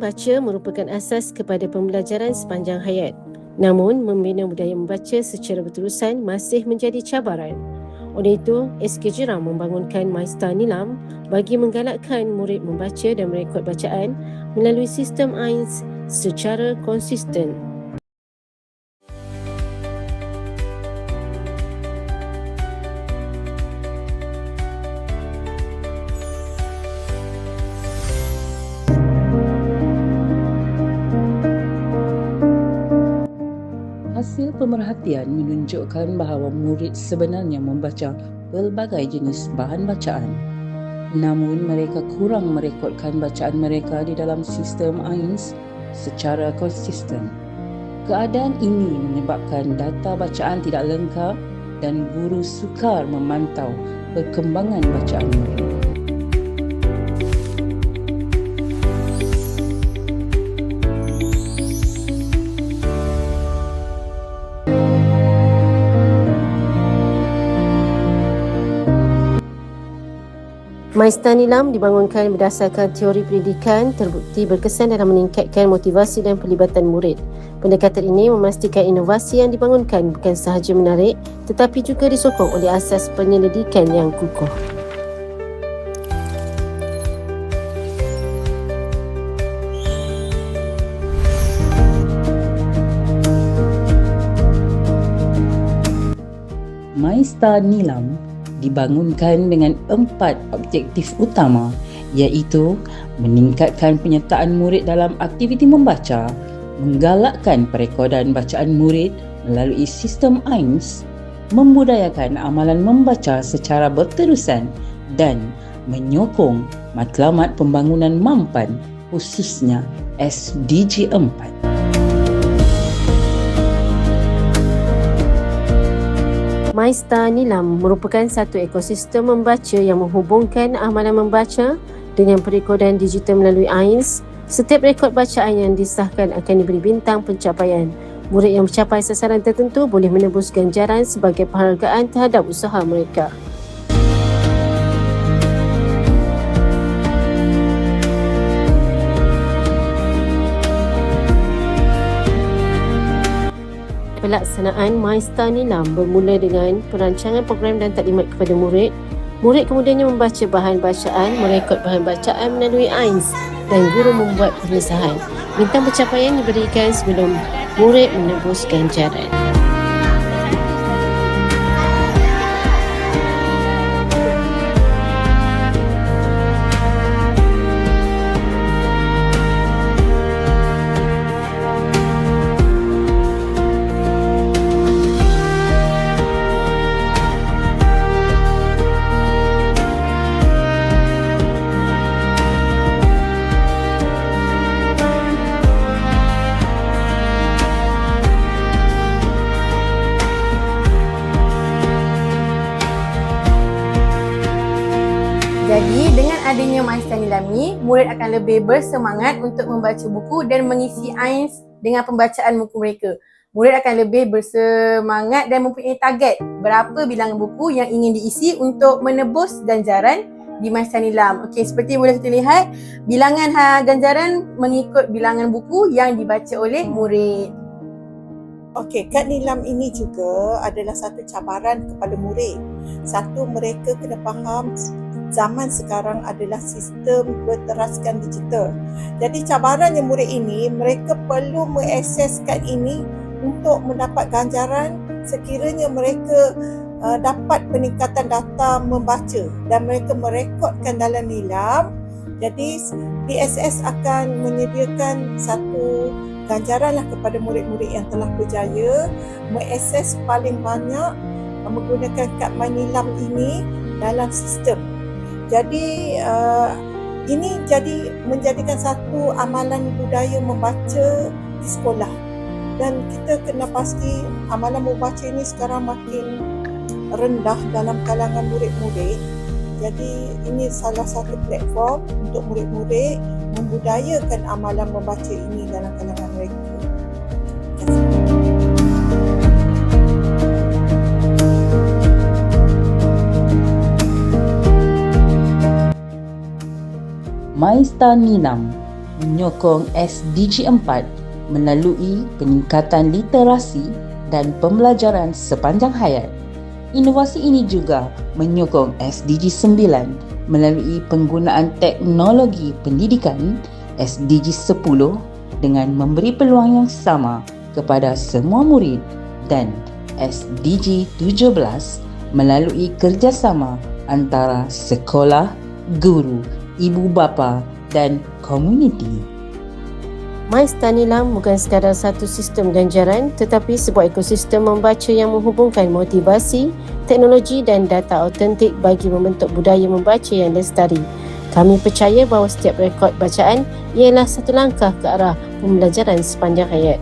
membaca merupakan asas kepada pembelajaran sepanjang hayat. Namun, membina budaya membaca secara berterusan masih menjadi cabaran. Oleh itu, SK Jeram membangunkan Maista Nilam bagi menggalakkan murid membaca dan merekod bacaan melalui sistem AINS secara konsisten. Hasil pemerhatian menunjukkan bahawa murid sebenarnya membaca pelbagai jenis bahan bacaan. Namun mereka kurang merekodkan bacaan mereka di dalam sistem AINS secara konsisten. Keadaan ini menyebabkan data bacaan tidak lengkap dan guru sukar memantau perkembangan bacaan murid. Maista Nilam dibangunkan berdasarkan teori pendidikan terbukti berkesan dalam meningkatkan motivasi dan pelibatan murid. Pendekatan ini memastikan inovasi yang dibangunkan bukan sahaja menarik tetapi juga disokong oleh asas penyelidikan yang kukuh. Maista Nilam dibangunkan dengan 4 objektif utama, iaitu meningkatkan penyertaan murid dalam aktiviti membaca, menggalakkan perekodan bacaan murid melalui sistem AINS, membudayakan amalan membaca secara berterusan dan menyokong matlamat pembangunan mampan khususnya SDG 4. Maista Nilam merupakan satu ekosistem membaca yang menghubungkan amalan membaca dengan perekodan digital melalui AINS. Setiap rekod bacaan yang disahkan akan diberi bintang pencapaian. Murid yang mencapai sasaran tertentu boleh menebus ganjaran sebagai penghargaan terhadap usaha mereka. Pelaksanaan Maista Nilam bermula dengan perancangan program dan taklimat kepada murid. Murid kemudiannya membaca bahan bacaan, merekod bahan bacaan melalui AINS dan guru membuat pengesahan. Bintang pencapaian diberikan sebelum murid menebus ganjaran. Jadi dengan adanya Maista Nilam ni, murid akan lebih bersemangat untuk membaca buku dan mengisi AINS dengan pembacaan buku mereka. Murid akan lebih bersemangat dan mempunyai target berapa bilangan buku yang ingin diisi untuk menebus ganjaran di Maista Nilam. Okey, seperti boleh kita lihat, bilangan ganjaran mengikut bilangan buku yang dibaca oleh murid. Okey, kad Nilam ini juga adalah satu cabaran kepada murid. Satu, mereka kena faham zaman sekarang adalah sistem berteraskan digital. Jadi cabaran yang murid ini, mereka perlu mengakses kad ini untuk mendapat ganjaran sekiranya mereka dapat peningkatan data membaca dan mereka merekodkan dalam Nilam. Jadi DSS akan menyediakan satu ganjaran lah kepada murid-murid yang telah berjaya mengakses paling banyak menggunakan kad MyNilam ini dalam sistem. Jadi ini menjadikan satu amalan budaya membaca di sekolah, dan kita kena pasti amalan membaca ini sekarang makin rendah dalam kalangan murid-murid. Jadi ini salah satu platform untuk murid-murid membudayakan amalan membaca ini dalam kalangan mereka. Terima kasih. Maista Nilam menyokong SDG 4 melalui peningkatan literasi dan pembelajaran sepanjang hayat. Inovasi ini juga menyokong SDG 9 melalui penggunaan teknologi pendidikan, SDG 10 dengan memberi peluang yang sama kepada semua murid, dan SDG 17 melalui kerjasama antara sekolah, guru, ibu bapa dan komuniti. MyStudyLam bukan sekadar satu sistem ganjaran tetapi sebuah ekosistem membaca yang menghubungkan motivasi, teknologi dan data autentik bagi membentuk budaya membaca yang lestari. Kami percaya bahawa setiap rekod bacaan ialah satu langkah ke arah pembelajaran sepanjang hayat.